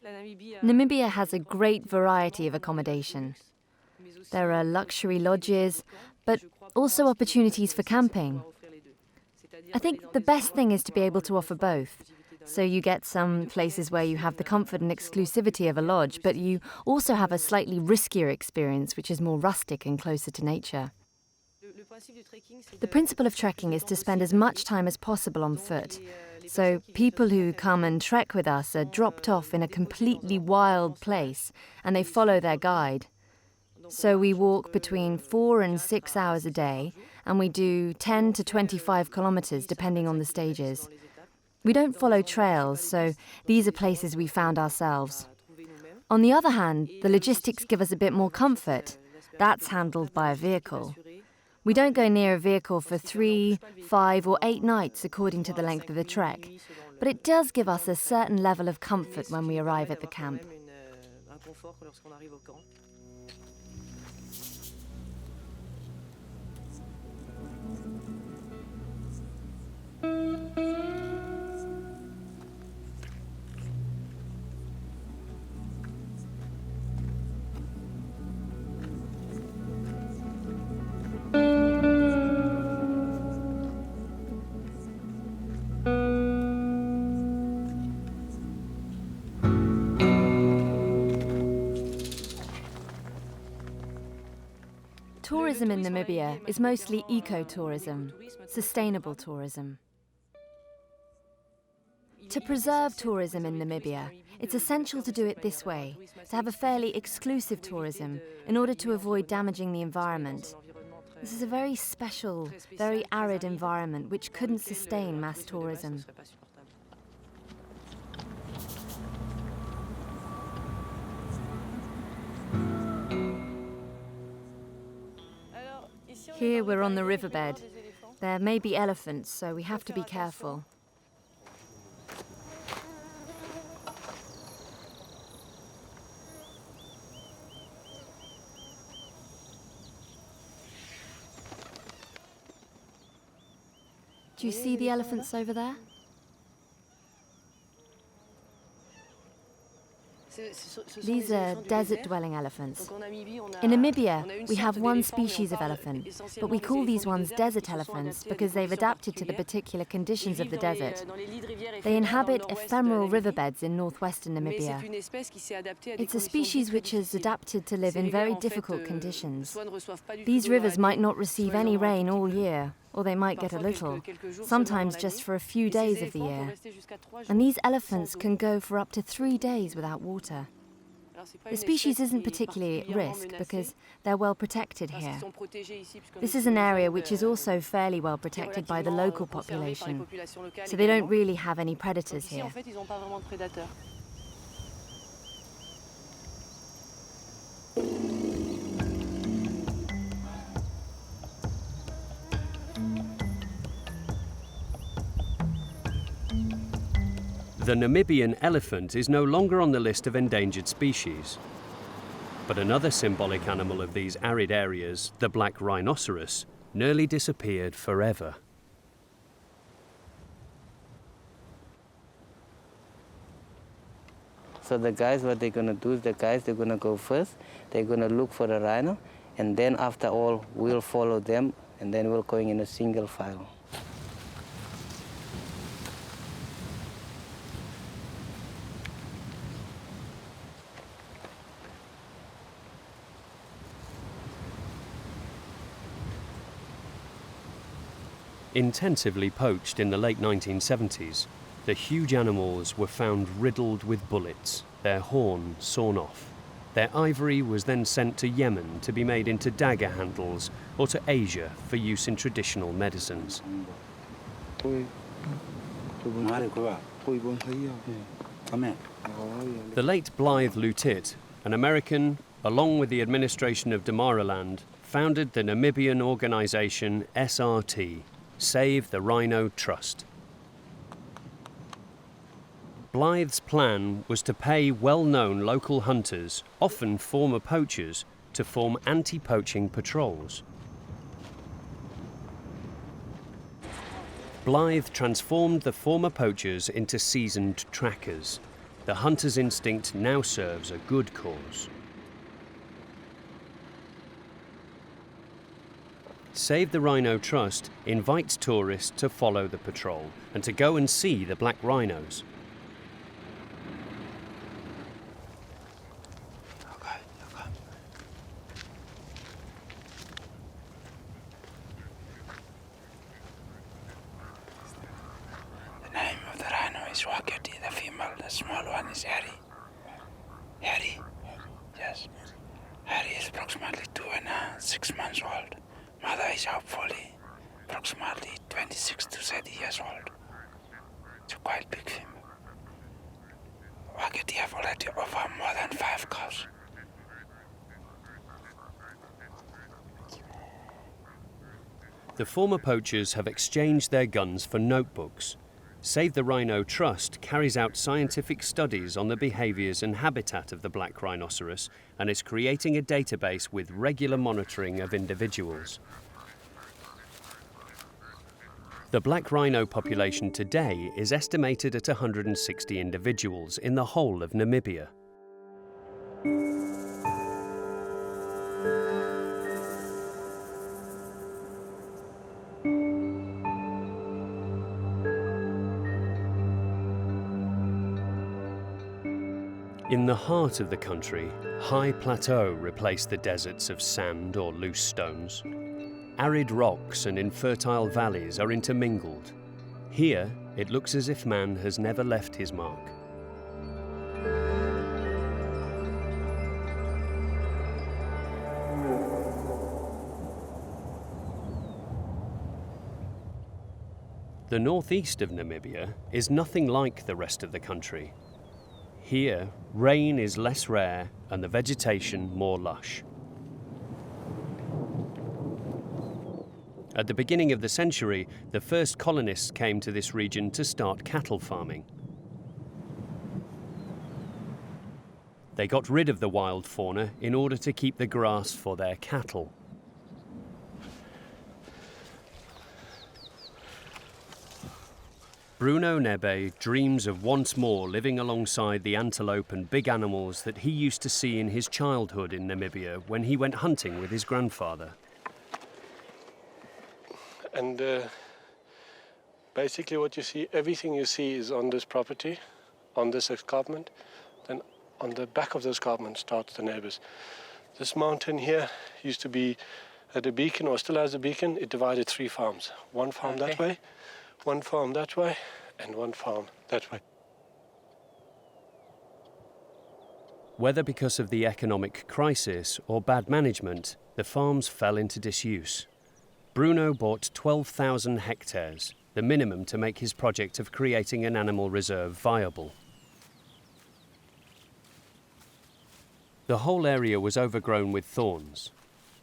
Namibia has a great variety of accommodation. There are luxury lodges, but also opportunities for camping. I think the best thing is to be able to offer both. So you get some places where you have the comfort and exclusivity of a lodge, but you also have a slightly riskier experience, which is more rustic and closer to nature. The principle of trekking is to spend as much time as possible on foot. So people who come and trek with us are dropped off in a completely wild place, and they follow their guide. So we walk between 4 and 6 hours a day, and we do 10 to 25 kilometers depending on the stages. We don't follow trails, so these are places we found ourselves. On the other hand, the logistics give us a bit more comfort. That's handled by a vehicle. We don't go near a vehicle for 3, 5 or 8 nights according to the length of the trek, but it does give us a certain level of comfort when we arrive at the camp. Tourism in Namibia is mostly ecotourism, sustainable tourism. To preserve tourism in Namibia, it's essential to do it this way, to have a fairly exclusive tourism in order to avoid damaging the environment. This is a very special, very arid environment which couldn't sustain mass tourism. Here we're on the riverbed. There may be elephants, so we have to be careful. Do you see the elephants over there? These are desert-dwelling elephants. In Namibia, we have one species of elephant, but we call these ones desert elephants because they've adapted to the particular conditions of the desert. They inhabit ephemeral riverbeds in northwestern Namibia. It's a species which has adapted to live in very difficult conditions. These rivers might not receive any rain all year, or they might get a little, sometimes just for a few days of the year. And these elephants can go for up to 3 days without water. The species isn't particularly at risk because they're well protected here. This is an area which is also fairly well protected by the local population, so they don't really have any predators here. The Namibian elephant is no longer on the list of endangered species. But another symbolic animal of these arid areas, the black rhinoceros, nearly disappeared forever. So the guys, what they're going to do is they're going to go first. They're going to look for the rhino, and then after all, we'll follow them, and then we're going in a single file. Intensively poached in the late 1970s, the huge animals were found riddled with bullets, their horn sawn off. Their ivory was then sent to Yemen to be made into dagger handles or to Asia for use in traditional medicines. The late Blythe Lutit, an American, along with the administration of Damaraland, founded the Namibian organisation SRT, Save the Rhino Trust. Blythe's plan was to pay well-known local hunters, often former poachers, to form anti-poaching patrols. Blythe transformed the former poachers into seasoned trackers. the hunter's instinct now serves a good cause. Save the Rhino Trust invites tourists to follow the patrol and to go and see the black rhinos. The name of the rhino is Wakati, the female. The small one is Harry. Harry? Yes. Harry is approximately 6 months old. Mother is hopefully approximately 26 to 30 years old. It's a quite big female. Wakati have already over more than 5 cows. The former poachers have exchanged their guns for notebooks. Save the Rhino Trust carries out scientific studies on the behaviours and habitat of the black rhinoceros and is creating a database with regular monitoring of individuals. The black rhino population today is estimated at 160 individuals in the whole of Namibia. In the heart of the country, high plateaux replace the deserts of sand or loose stones. Arid rocks and infertile valleys are intermingled. Here, it looks as if man has never left his mark. The northeast of Namibia is nothing like the rest of the country. Here, rain is less rare and the vegetation more lush. At the beginning of the century, the first colonists came to this region to start cattle farming. They got rid of the wild fauna in order to keep the grass for their cattle. Bruno Nebe dreams of once more living alongside the antelope and big animals that he used to see in his childhood in Namibia when he went hunting with his grandfather. And basically what you see, everything you see is on this property, on this escarpment. Then on the back of the escarpment starts the neighbors. This mountain here used to be at a beacon, or still has a beacon. It divided 3 farms. One farm that way, one farm that way, and one farm that way. Whether because of the economic crisis or bad management, the farms fell into disuse. Bruno bought 12,000 hectares, the minimum to make his project of creating an animal reserve viable. The whole area was overgrown with thorns.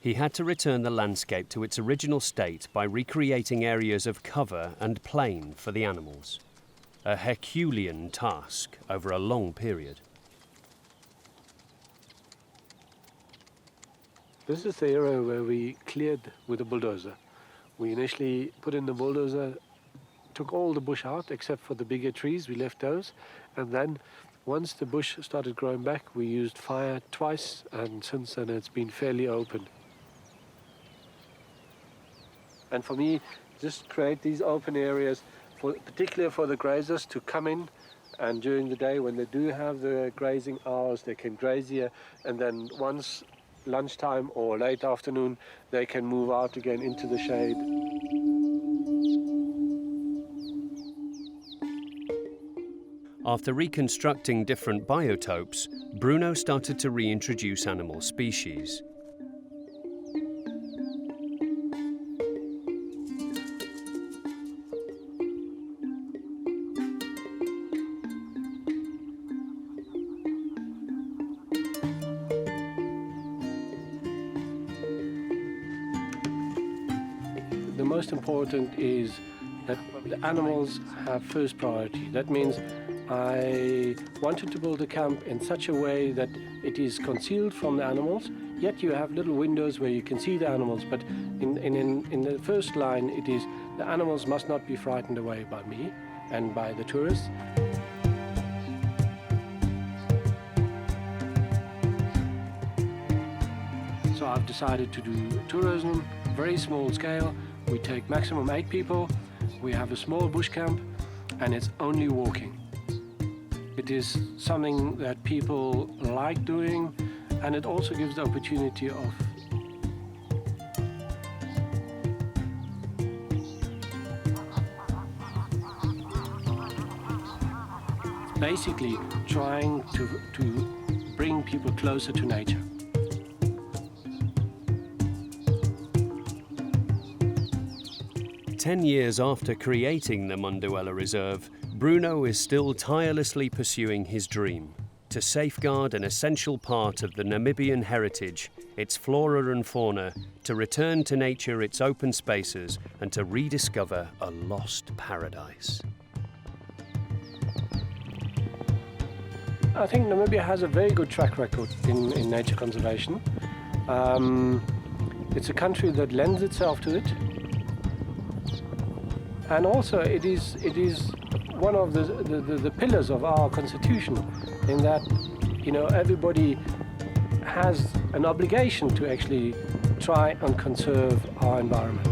He had to return the landscape to its original state by recreating areas of cover and plain for the animals. A Herculean task over a long period. This is the area where we cleared with a bulldozer. We initially put in the bulldozer, took all the bush out except for the bigger trees, we left those. And then once the bush started growing back, we used fire twice, and since then it's been fairly open. And for me, just create these open areas, particularly for the grazers to come in, and during the day when they do have the grazing hours, they can graze here, and then once lunchtime or late afternoon, they can move out again into the shade. After reconstructing different biotopes, Bruno started to reintroduce animal species. The most important is that the animals have first priority. That means I wanted to build a camp in such a way that it is concealed from the animals, yet you have little windows where you can see the animals, but in the first line it is the animals must not be frightened away by me and by the tourists. So I've decided to do tourism, very small scale. We take maximum 8 people. We have a small bush camp, and it's only walking. It is something that people like doing, and it also gives the opportunity of basically trying to bring people closer to nature. Ten years after creating the Munduela Reserve, Bruno is still tirelessly pursuing his dream to safeguard an essential part of the Namibian heritage, its flora and fauna, to return to nature its open spaces, and to rediscover a lost paradise. I think Namibia has a very good track record in nature conservation. It's a country that lends itself to it. And also it is one of the pillars of our constitution, in that, you know, everybody has an obligation to actually try and conserve our environment.